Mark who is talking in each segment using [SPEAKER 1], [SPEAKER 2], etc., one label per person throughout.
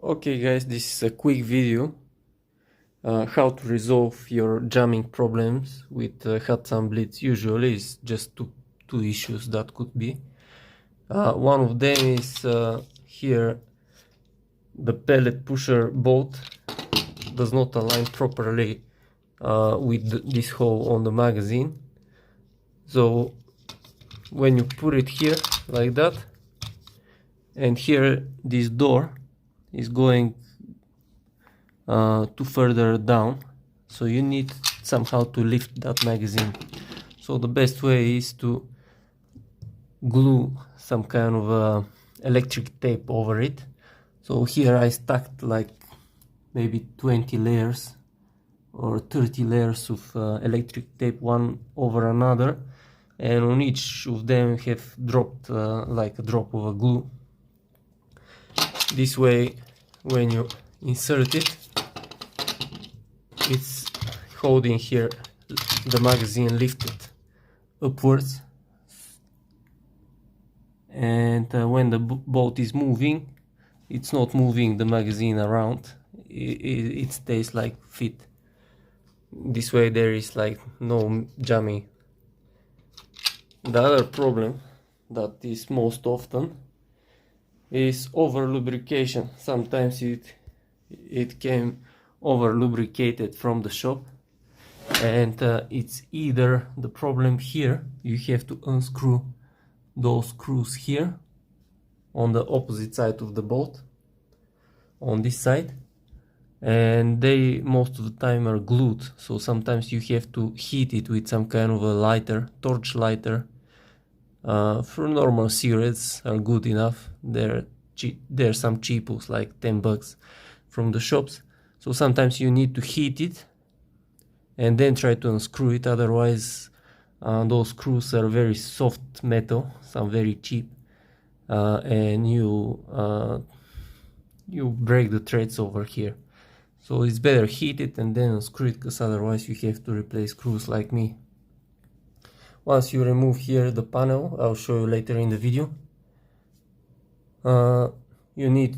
[SPEAKER 1] Okay guys, this is a quick video how to resolve your jamming problems with Hatsan Blitz. Usually it's just two issues that could be. One of them is here the pellet pusher bolt does not align properly with this hole on the magazine. So when you put it here like that, and here this door is going to further down, so you need somehow to lift that magazine. So the best way is to glue some kind of electric tape over it. So here I stacked like maybe 20 layers or 30 layers of electric tape, one over another, and on each of them have dropped like a drop of a glue. This way, when you insert it, it's holding here the magazine lifted upwards, and when the bolt is moving, it's not moving the magazine around, it stays like fit. This way there is like no jamming. The other problem that is most often is over lubrication. Sometimes it came over lubricated from the shop, and it's either the problem here, you have to unscrew those screws here on the opposite side of the bolt, on this side, and they most of the time are glued, so sometimes you have to heat it with some kind of a lighter, torch lighter. For normal cigarettes are good enough. They're some cheapos like 10 bucks from the shops. So sometimes you need to heat it and then try to unscrew it, otherwise those screws are very soft metal, some very cheap, and you break the threads over here. So it's better heat it and then unscrew it, because otherwise you have to replace screws like me. Once you remove here the panel, I'll show you later in the video, you need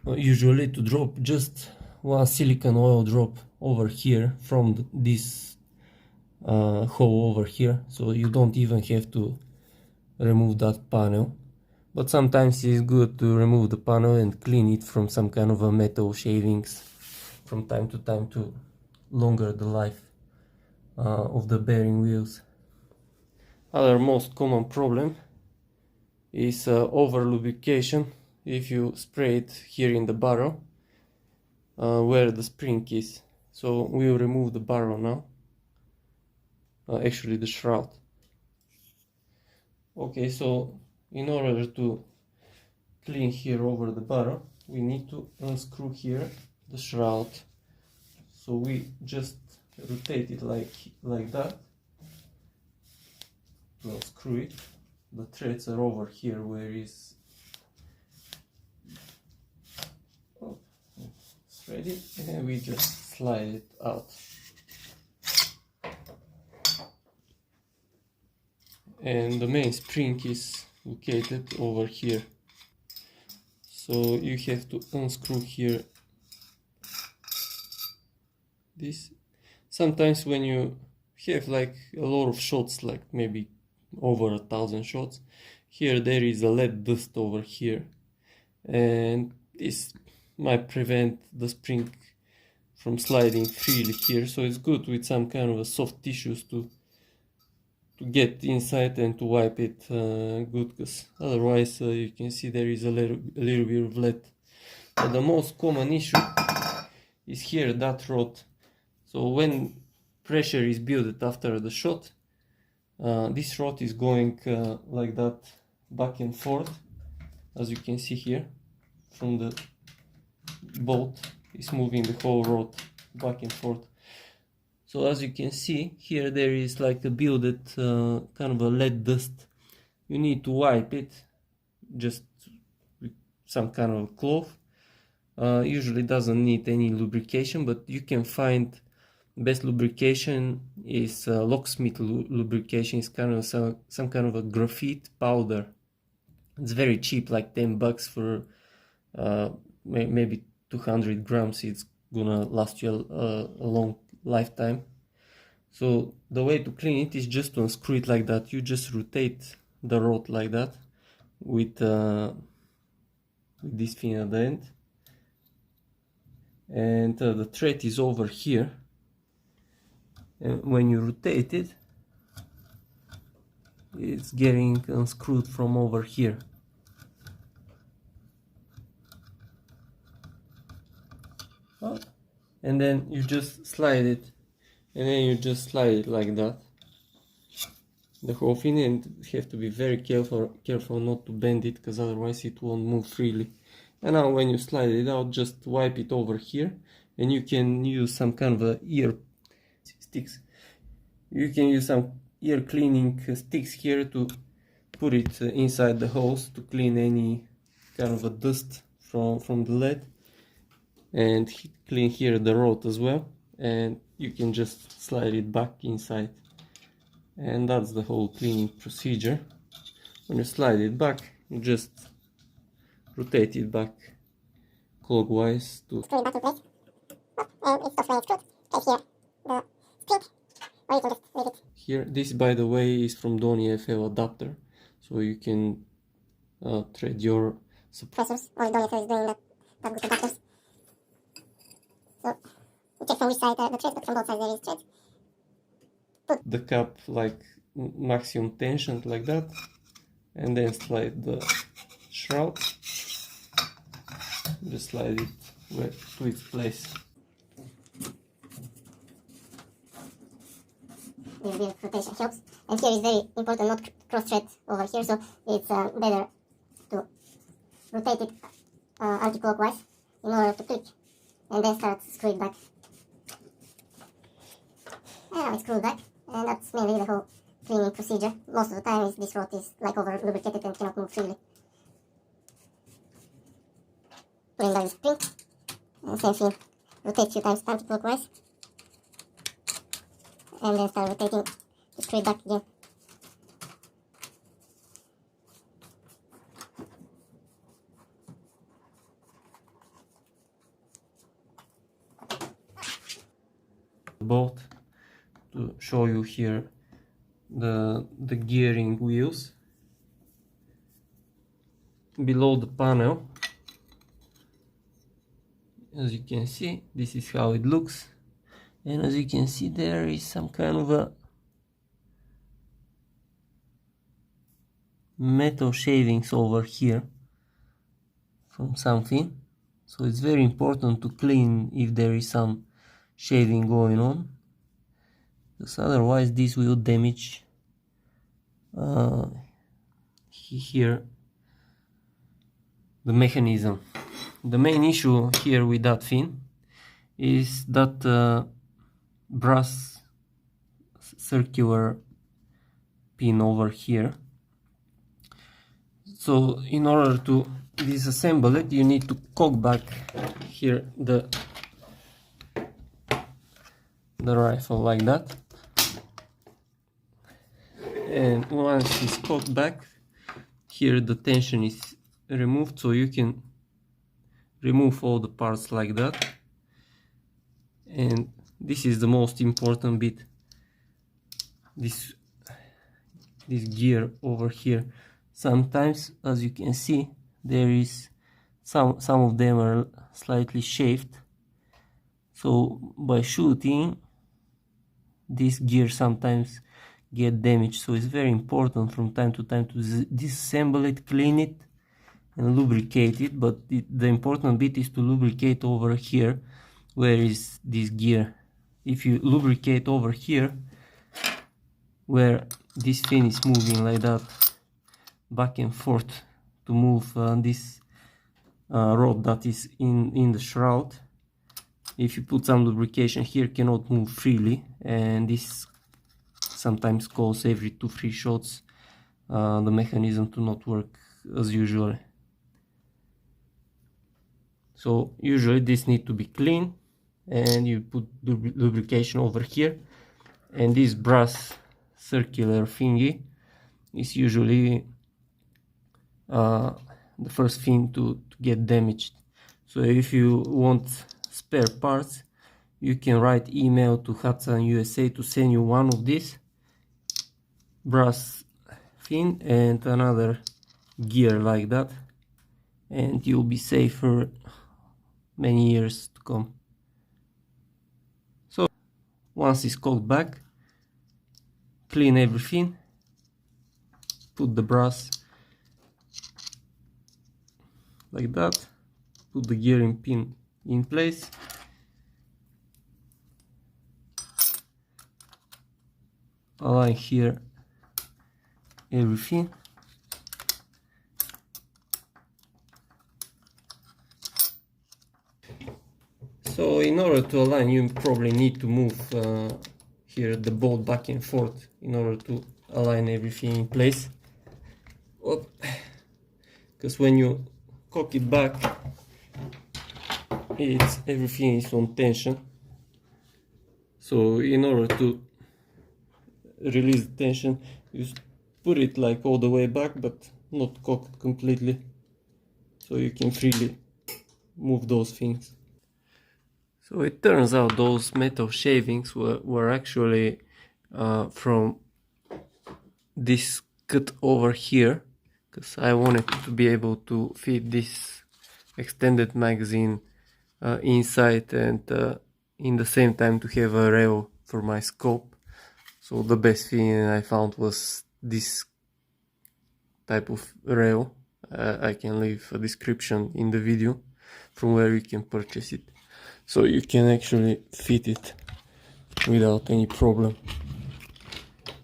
[SPEAKER 1] usually to drop just one silicone oil drop over here from this hole over here, so you don't even have to remove that panel. But sometimes it's good to remove the panel and clean it from some kind of a metal shavings from time to time to longer the life of the bearing wheels. Other most common problem is over lubrication. If you spray it here in the barrel where the spring is. So we will remove the barrel now, actually the shroud. Okay, so in order to clean here over the barrel, we need to unscrew here the shroud. So we just rotate it like that to unscrew it. The threads are over here where is ready, and we just slide it out. And the main spring is located over here, so you have to unscrew here this. Sometimes when you have like a lot of shots, like maybe over 1,000 shots, here there is a lead dust over here, and this might prevent the spring from sliding freely here. So it's good with some kind of a soft tissues to get inside and to wipe it good, because otherwise you can see there is a little bit of lead. But the most common issue is here, that rod. So when pressure is built after the shot, this rod is going like that back and forth, as you can see here. From the bolt is moving the whole rod back and forth. So as you can see here, there is like a builded kind of a lead dust. You need to wipe it just with some kind of cloth. Usually doesn't need any lubrication, but you can find best lubrication is locksmith lubrication. It's kind of some kind of a graphite powder. It's very cheap, like 10 bucks for maybe 200 grams, it's gonna last you a long lifetime. So the way to clean it is just to unscrew it like that. You just rotate the rod like that with this fin at the end, and the thread is over here, and when you rotate it, it's getting unscrewed from over here. And then you just slide it, and then you just slide it like that, the whole thing, and you have to be very careful not to bend it, because otherwise it won't move freely. And now when you slide it out, just wipe it over here, and you can use some kind of ear sticks. You can use some ear cleaning sticks here to put it inside the hose to clean any kind of a dust from the lead, and clean here the rod as well, and you can just slide it back inside, and that's the whole cleaning procedure. When you slide it back, you just rotate it back clockwise to
[SPEAKER 2] screw it back in place, and it stops when it's screwed. Okay, here the spring, or you can just leave it.
[SPEAKER 1] Here, this by the way is from Donny FL adapter, so you can thread your
[SPEAKER 2] suppressors. Only Donny FL is doing that good adapters. So you check from which side the thread, but from both sides there is thread.
[SPEAKER 1] Put the cap like maximum tension like that, and then slide the shroud. Just slide it to its place.
[SPEAKER 2] This bit of rotation helps, and here is very important not cross thread over here, so it's better to rotate it anti-clockwise in order to click, and then start screwing back. And now it's screwed back, and that's mainly the whole cleaning procedure. Most of the time this rod is like over lubricated and cannot move freely. Putting down the spring, and same thing, rotate a few times anti-clockwise, and then start rotating to screw it back again.
[SPEAKER 1] Both to show you here the gearing wheels below the panel. As you can see, this is how it looks, and as you can see, there is some kind of a metal shavings over here from something, so it's very important to clean if there is some shaving going on, because otherwise this will damage here the mechanism. The main issue here with that fin is that brass circular pin over here. So in order to disassemble it, you need to cock back here the rifle like that, and once it's cocked back, here the tension is removed, so you can remove all the parts like that. And this is the most important bit, this gear over here. Sometimes, as you can see, there is some of them are slightly shaved, so by shooting this gear sometimes get damaged, so it's very important from time to time to disassemble it, clean it and lubricate it. But the important bit is to lubricate over here where is this gear. If you lubricate over here where this fin is moving like that back and forth to move this rod that is in the shroud, if you put some lubrication here, cannot move freely, and this sometimes causes every 2-3 shots the mechanism to not work as usual. So usually this need to be clean, and you put lubrication over here, and this brass circular thingy is usually the first thing to get damaged. So if you want spare parts, you can write email to Hatsan USA to send you one of these brass fin and another gear like that, and you'll be safe for many years to come. So once it's cocked back, clean everything, put the brass like that, put the gearing pin in place, align here everything, so in order to align you probably need to move here the bolt back and forth in order to align everything in place, because when you cock it back, everything is on tension. So in order to release the tension, you put it like all the way back, but not cocked completely, so you can freely move those things. So it turns out those metal shavings were actually from this cut over here, because I wanted to be able to fit this extended magazine inside and in the same time to have a rail for my scope. So the best thing I found was this type of rail. I can leave a description in the video from where you can purchase it, so you can actually fit it without any problem.